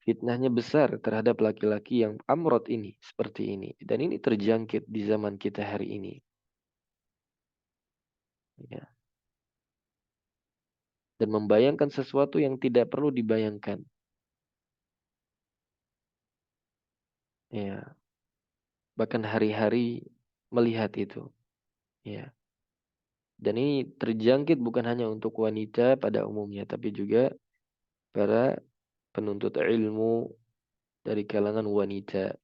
Fitnahnya besar terhadap laki-laki yang amrod ini, seperti ini. Dan ini terjangkit di zaman kita hari ini. Ya. Dan membayangkan sesuatu yang tidak perlu dibayangkan. Ya. Bahkan hari-hari melihat itu. Ya. Dan ini terjangkit bukan hanya untuk wanita pada umumnya, tapi juga para penuntut ilmu dari kalangan wanita.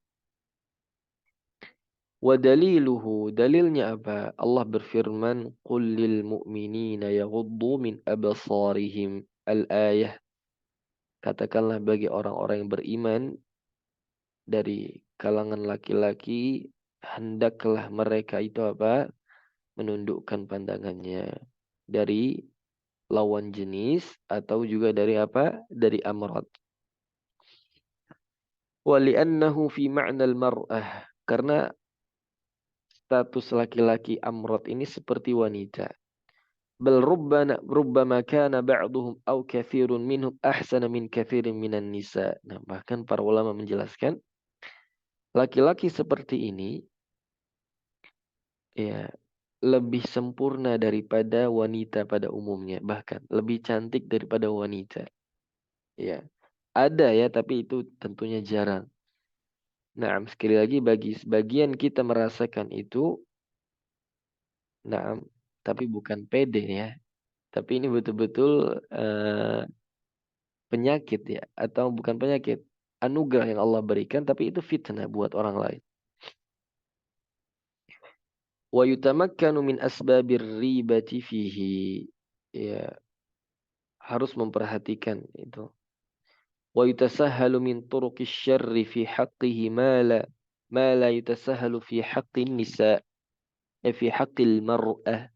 Wadaliluhu, dalilnya apa? Allah berfirman, "Qul lil mu'minina yaghuddu min absarihim." Al-ayah. Katakanlah bagi orang-orang yang beriman dari kalangan laki-laki, hendaklah mereka itu apa? Menundukkan pandangannya dari lawan jenis atau juga dari apa? Dari amrad. Wali'annahu fi ma'nal mar'ah. Karena status laki-laki amrad ini seperti wanita. Bal rubbama kana ba'duhum aw kathirun minhum ahsana min kathirin minan nisa. Nah, bahkan para ulama menjelaskan laki-laki seperti ini ya lebih sempurna daripada wanita pada umumnya, bahkan lebih cantik daripada wanita. Ya, ada ya, tapi itu tentunya jarang. Nah, sekali lagi bagi sebagian kita merasakan itu, nah, tapi bukan pede ya. Tapi ini betul-betul penyakit ya, atau bukan penyakit, anugerah yang Allah berikan, tapi itu fitnah buat orang lain. Wa yutamakkanu min asbabir ribati fihi. Ya, harus memperhatikan itu. Wa yutasahhalu min turuqis syarri fi haqqihi ma la yutasahhalu fi haqqin nisa, fi haqqil mar'ah.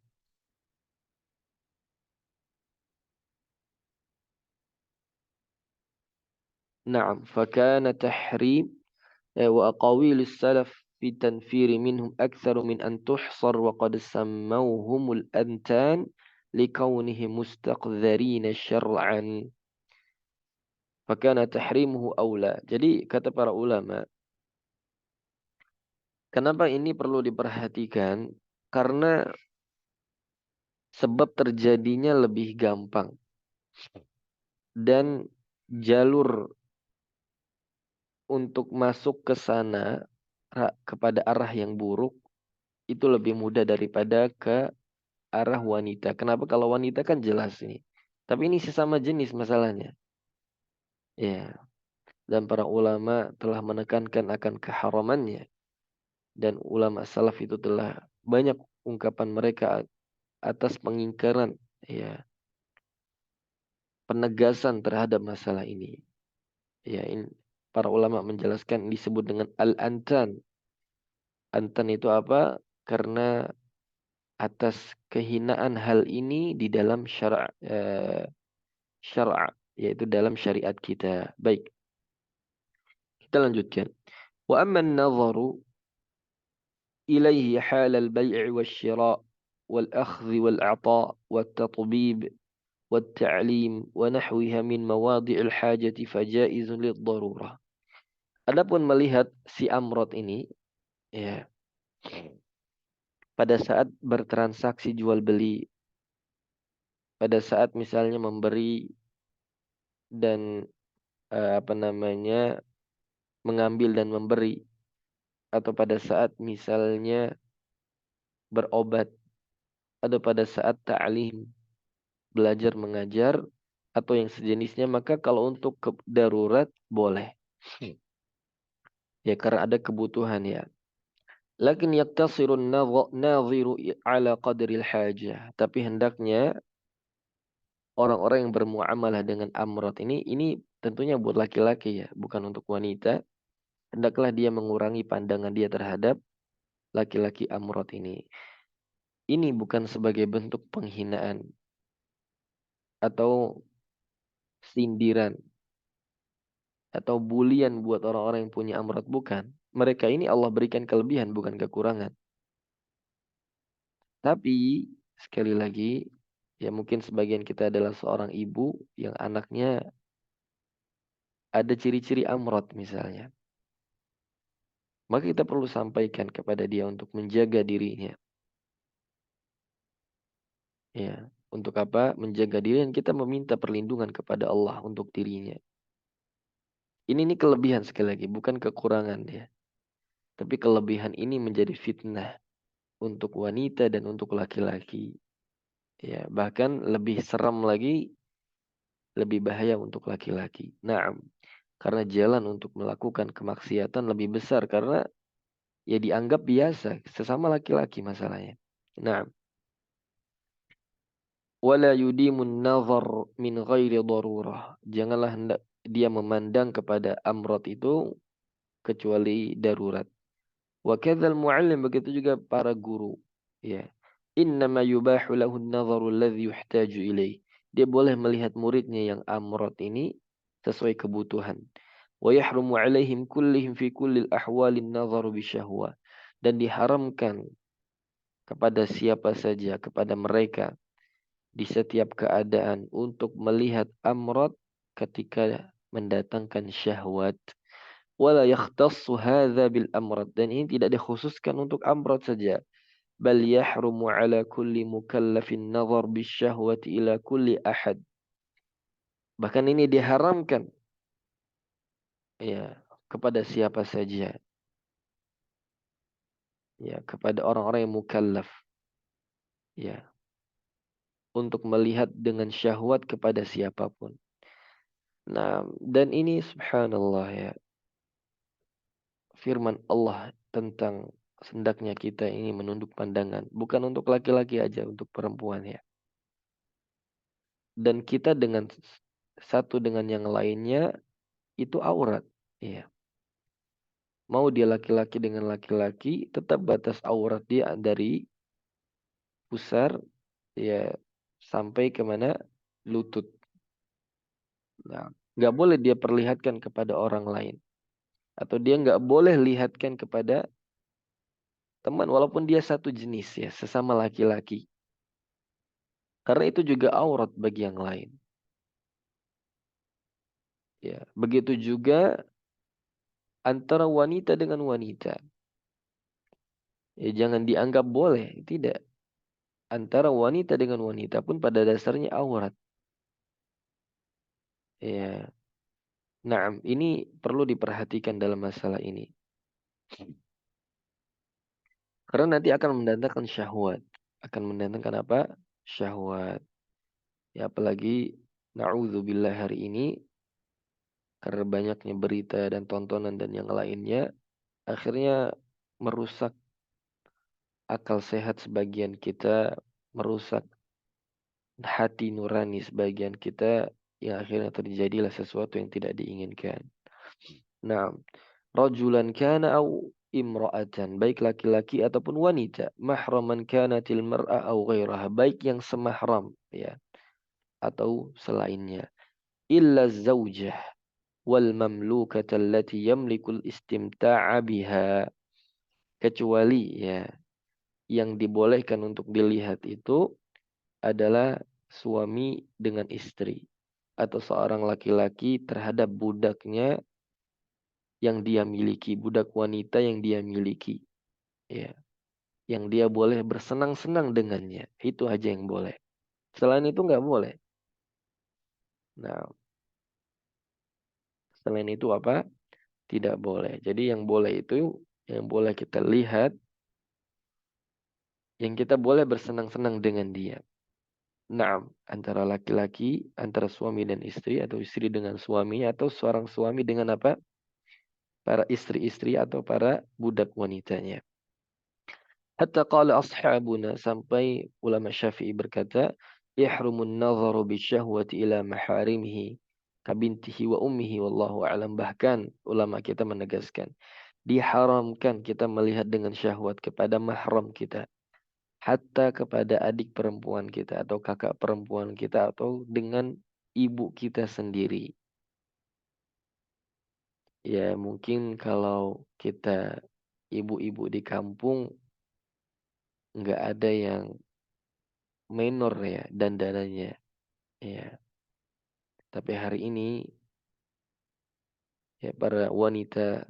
Naam, fakana tahrim wa aqawilus salaf في التنفير منهم أكثر من أن تحصر وقد سموهم الأنتان لكونهم مستقذرين شرعا fakana tahrimuhu aula. Jadi kata para ulama, kenapa ini perlu diperhatikan? Karena sebab terjadinya lebih gampang dan jalur untuk masuk ke sana kepada arah yang buruk itu lebih mudah daripada ke arah wanita. Kenapa? Kalau wanita kan jelas ini. Tapi ini sesama jenis masalahnya. Ya, dan para ulama telah menekankan akan keharamannya. Dan ulama salaf itu telah banyak ungkapan mereka atas pengingkaran, ya, penegasan terhadap masalah ini. Ya, ini para ulama menjelaskan disebut dengan al-antan. Antan itu apa? Karena atas kehinaan hal ini di dalam syara', yaitu dalam syariat kita. Baik, kita lanjutkan. Wa amma an-nadharu ilayhi hal al-bai' wasyira' wal-akhdh wal-'ata' wat-tatbib والتعليم ونحوها من مواضع الحاجة فجائز للضرورة. Adapun melihat si amrod ini, ya, pada saat bertransaksi jual beli, pada saat misalnya memberi dan apa namanya mengambil dan memberi, atau pada saat misalnya berobat, atau pada saat ta'lim, belajar mengajar, atau yang sejenisnya, maka kalau untuk darurat boleh. Ya, karena ada kebutuhan ya. Lakin yaktasiru nadhiru ala qadril hajah. Tapi hendaknya orang-orang yang bermuamalah dengan amrod ini tentunya buat laki-laki ya, bukan untuk wanita. Hendaklah dia mengurangi pandangan dia terhadap laki-laki amrod ini. Ini bukan sebagai bentuk penghinaan atau sindiran atau bulian buat orang-orang yang punya amrod, bukan. Mereka ini Allah berikan kelebihan, bukan kekurangan. Tapi sekali lagi, ya mungkin sebagian kita adalah seorang ibu yang anaknya ada ciri-ciri amrod misalnya. Maka kita perlu sampaikan kepada dia untuk menjaga dirinya. Ya, untuk apa? Menjaga diri, dan kita meminta perlindungan kepada Allah untuk dirinya. Ini kelebihan sekali lagi, bukan kekurangan ya. Tapi kelebihan ini menjadi fitnah untuk wanita dan untuk laki-laki. Ya, bahkan lebih seram lagi, lebih bahaya untuk laki-laki. Naam. Karena jalan untuk melakukan kemaksiatan lebih besar karena ya dianggap biasa sesama laki-laki masalahnya. Nah, wala yudimun nazar min ghairi darurah. Janganlah hendak dia memandang kepada amrod itu kecuali darurat. Wa kadzal muallim, begitu juga para guru. Ya. Innama yubahu lahu an-nazaru alladhi yuhtaju ilaih. Dia boleh melihat muridnya yang amrod ini sesuai kebutuhan. Wa yahrumu alaihim kullihim fi kullil ahwalin nazaru bisyahwa. Dan diharamkan kepada siapa saja, kepada mereka di setiap keadaan untuk melihat amrod ketika mendatangkan syahwat. Wala yakhtassu hadza bil amrad, dan ini tidak dikhususkan untuk amrad saja. Bal yahrumu ala kulli mukallafin nazar bisyahwati ila kulli ahad. Bahkan ini diharamkan ya kepada siapa saja, ya kepada orang-orang yang mukallaf, ya untuk melihat dengan syahwat kepada siapapun. Nah, dan ini subhanallah ya, firman Allah tentang hendaknya kita ini menunduk pandangan, bukan untuk laki-laki aja, untuk perempuan ya. Dan kita dengan satu dengan yang lainnya itu aurat, ya. Mau dia laki-laki dengan laki-laki, tetap batas aurat dia dari pusar ya sampai kemana, lutut. Nah, nggak boleh dia perlihatkan kepada orang lain, atau dia nggak boleh lihatkan kepada teman walaupun dia satu jenis ya, sesama laki-laki. Karena itu juga aurat bagi yang lain. Ya, begitu juga antara wanita dengan wanita. Ya, jangan dianggap boleh, tidak. Antara wanita dengan wanita pun pada dasarnya aurat. Ya, nah ini perlu diperhatikan dalam masalah ini. Karena nanti akan mendatangkan syahwat. Akan mendatangkan apa? Syahwat. Ya, apalagi na'udzubillah hari ini, karena banyaknya berita dan tontonan dan yang lainnya, akhirnya merusak akal sehat sebagian kita, merusak hati nurani sebagian kita, yang akhirnya terjadilah sesuatu yang tidak diinginkan. Nah, rajulan kana au imra'atan, baik laki-laki ataupun wanita, mahraman kanatil mar'a au ghairaha, baik yang semahram ya atau selainnya, illa zaujah wal mamlukata allati yamlikul istimta'a biha, kecuali ya yang dibolehkan untuk dilihat itu adalah suami dengan istri atau seorang laki-laki terhadap budaknya yang dia miliki, budak wanita yang dia miliki, ya, yang dia boleh bersenang-senang dengannya, itu aja yang boleh. Selain itu nggak boleh. Nah, selain itu apa? Tidak boleh. Jadi yang boleh itu, yang boleh kita lihat, yang kita boleh bersenang-senang dengan dia. Nah, antara laki-laki, antara suami dan istri, atau istri dengan suaminya, atau seorang suami dengan apa? Para istri-istri atau para budak wanitanya. Hatta qala ashabuna, sampai ulama Syafi'i berkata, ihrumun nazaru bisyahwati ila maharimihi kabintihi wa ummihi wallahu a'lam. Bahkan ulama kita menegaskan, diharamkan kita melihat dengan syahwat kepada mahram kita, hatta kepada adik perempuan kita atau kakak perempuan kita atau dengan ibu kita sendiri. Ya mungkin kalau kita ibu-ibu di kampung nggak ada yang minor ya dandanannya. Ya, tapi hari ini ya para wanita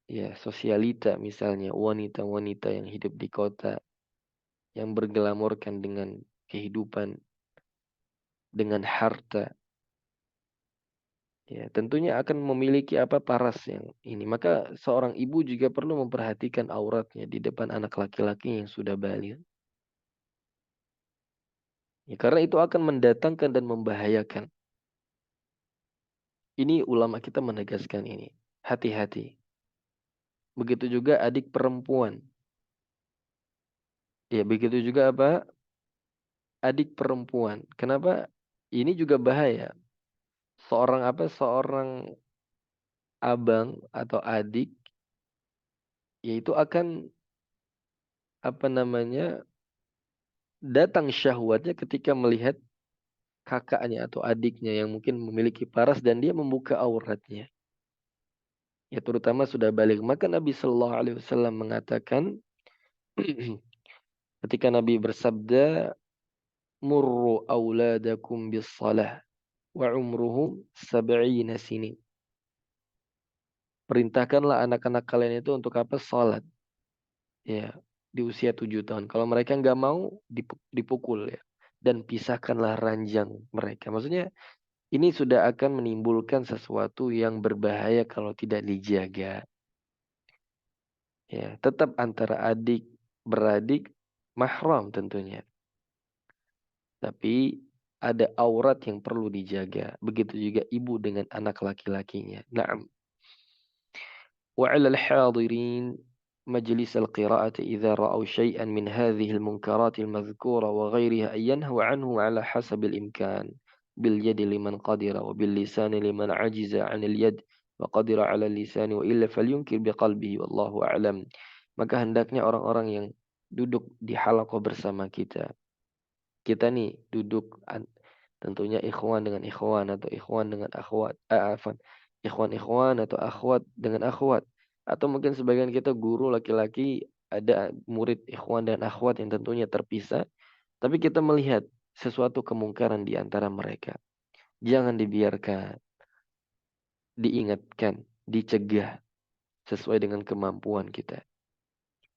ya sosialita misalnya, wanita-wanita yang hidup di kota yang bergelamorkan dengan kehidupan, dengan harta, ya tentunya akan memiliki apa paras yang ini. Maka seorang ibu juga perlu memperhatikan auratnya di depan anak laki-laki yang sudah balik. Ya, karena itu akan mendatangkan dan membahayakan. Ini ulama kita menegaskan ini. Hati-hati. Begitu juga adik perempuan. Ya, begitu juga apa? Adik perempuan. Kenapa? Ini juga bahaya. Seorang apa? Seorang abang atau adik, yaitu akan apa namanya? Datang syahwatnya ketika melihat kakaknya atau adiknya yang mungkin memiliki paras dan dia membuka auratnya. Ya terutama sudah balik. Maka Nabi Shallallahu Alaihi Wasallam mengatakan ketika Nabi bersabda, "Murru auladakum bis salah wa umruhum sab'ina sinin." Perintahkanlah anak-anak kalian itu untuk apa? Salat. Ya, di usia 7 tahun. Kalau mereka nggak mau, dipukul ya. Dan pisahkanlah ranjang mereka. Maksudnya ini sudah akan menimbulkan sesuatu yang berbahaya kalau tidak dijaga. Ya, tetap antara adik beradik mahram tentunya. Tapi ada aurat yang perlu dijaga. Begitu juga ibu dengan anak laki-lakinya. Naam. وعلى الحاضرين مجلس القراءة إذا رأوا شيئا من هذه المنكرات المذكورة وغيرها أن ينهوا عنه على حسب الإمكان باليد لمن قدر وباللسان لمن عجز عن اليد وقدر على اللسان وإلا فلينكر بقلبه والله أعلم. Maka hendaknya orang-orang yang duduk di halaqah bersama kita. Kita nih duduk tentunya ikhwan dengan ikhwan atau ikhwan dengan akhwat. Ikhwan-ikhwan atau akhwat dengan akhwat. Atau mungkin sebagian kita guru laki-laki ada murid ikhwan dan akhwat yang tentunya terpisah. Tapi kita melihat sesuatu kemungkaran di antara mereka. Jangan dibiarkan, diingatkan, dicegah sesuai dengan kemampuan kita.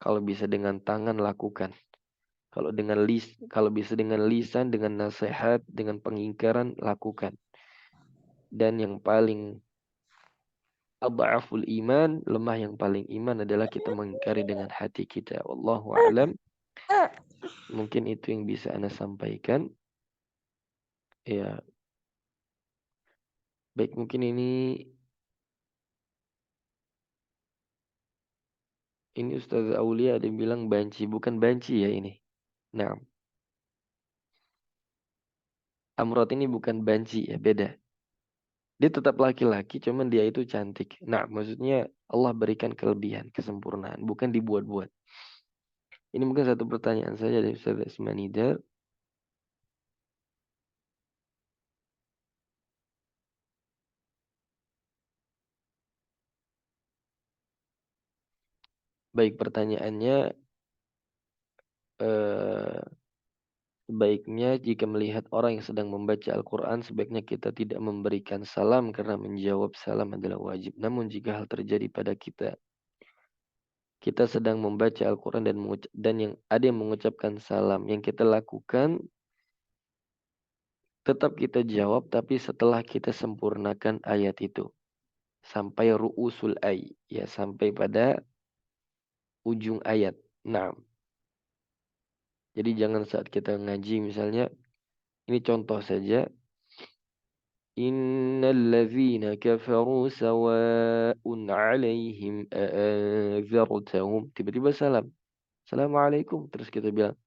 Kalau bisa dengan tangan lakukan. Kalau bisa dengan lisan, dengan nasihat, dengan pengingkaran lakukan. Dan yang paling adhaful iman, lemah yang paling iman adalah kita mengingkari dengan hati kita. Wallahu a'lam. Mungkin itu yang bisa Ana sampaikan. Ya, baik mungkin ini Ustaz Aulia ada yang bilang banci, bukan banci ya ini. Nah, Amrot ini bukan banci ya, beda. Dia tetap laki-laki, cuman dia itu cantik. Nah, maksudnya Allah berikan kelebihan, kesempurnaan, bukan dibuat-buat. Ini mungkin satu pertanyaan saja dari Ustaz Ismanidar. Baik, pertanyaannya, sebaiknya jika melihat orang yang sedang membaca Al-Quran, sebaiknya kita tidak memberikan salam karena menjawab salam adalah wajib. Namun jika hal terjadi pada kita, kita sedang membaca Al-Quran dan yang ada yang mengucapkan salam, yang kita lakukan, tetap kita jawab, tapi setelah kita sempurnakan ayat itu. Sampai ru'usul ay, ya sampai pada ujung ayat. Nah, jadi jangan saat kita ngaji misalnya, ini contoh saja. Innalladzina kafaru sawa'un 'alaihim a'anzartahum. Tiba-tiba salam. Assalamualaikum. Terus kita bilang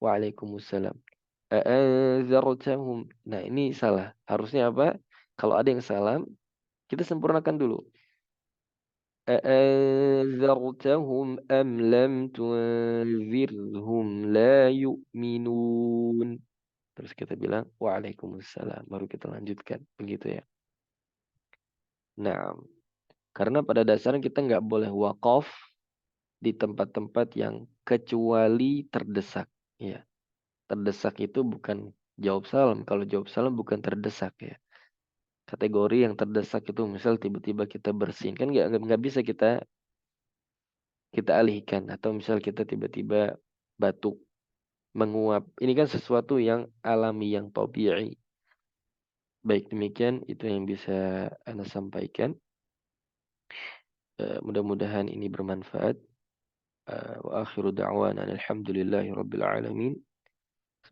waalaikumsalam. A'anzartahum. Nah, ini salah. Harusnya apa? Kalau ada yang salam, kita sempurnakan dulu. أأنذرتهم أم لم تنذرهم لا يؤمنون. Terus kita bilang waalaikumsalam. Baru kita lanjutkan. Begitu ya. Nah, karena pada dasarnya kita nggak boleh wakaf di tempat-tempat yang kecuali terdesak. Ya, terdesak itu bukan jawab salam. Kalau jawab salam bukan terdesak ya. Kategori yang terdesak itu misal tiba-tiba kita bersin. Kan nggak bisa kita alihkan. Atau misal kita tiba-tiba batuk, menguap. Ini kan sesuatu yang alami, yang tabi'i. Baik demikian, itu yang bisa Anda sampaikan. Mudah-mudahan ini bermanfaat. Wa akhiru da'wana alhamdulillahi rabbil alamin.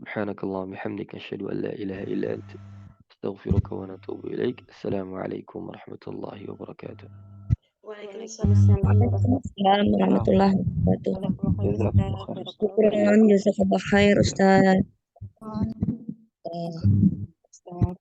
Subhanakallah bihamdika asyhadu an la ilaha illa anta astaghfiruka wa natubu ilaik. Assalamualaikum warahmatullahi wabarakatuh. Waalaikumsalam Waalaikumsalam warahmatullahi wabarakatuh. Jazakumullah khair. Syukran, jazakallah khair Ustaz. Ustaz,